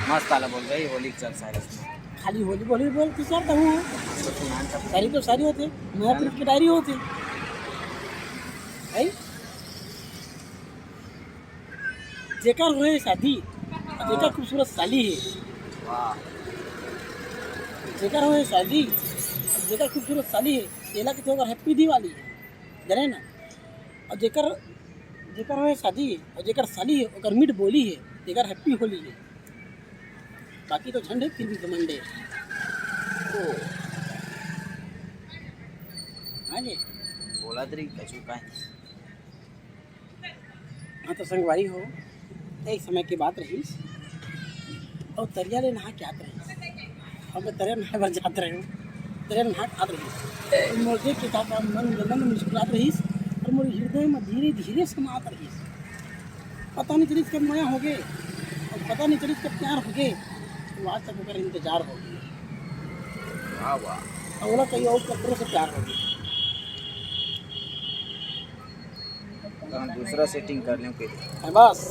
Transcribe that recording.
मस्त आला बोल रही होली चल सायरस में खाली होली बोली बोल विचारता हूँ तो सुनान का सारी तो सारी होते मैं फिर की डायरी होती भाई जेकर हुए शादी और जेकर खूबसूरत साली है वाह जेकर हुए शादी और जेकर खूबसूरत साली है केला के त्योहार हैप्पी दिवाली है जाने ना और जेकर जेकर हुए शादी है और जेकर साली है ओकर मीठ बोली है जेकर हैप्पी होली है बाकी तो झंड है फिर भी घमंडे ओ हाँ जी बोला तरी कछु का हाँ तो संगवारी हो एक समय की बात रही और तरिया ले नहा के आत रही और मैं तरिया नहा भर जात रही हूँ तरिया नहा के आत रही और मोर देख के का मन गगन में मुस्कुरात रही और मोर हृदय में धीरे धीरे समात रही पता नहीं चली कब नया हो गए और पता नहीं चली कब प्यार हो गए तो आज तक ओकर इंतजार हो गया वाह वाह और बोला कहीं और कपड़ों से प्यार हो गया तो हम दूसरा सेटिंग कर लें फिर बस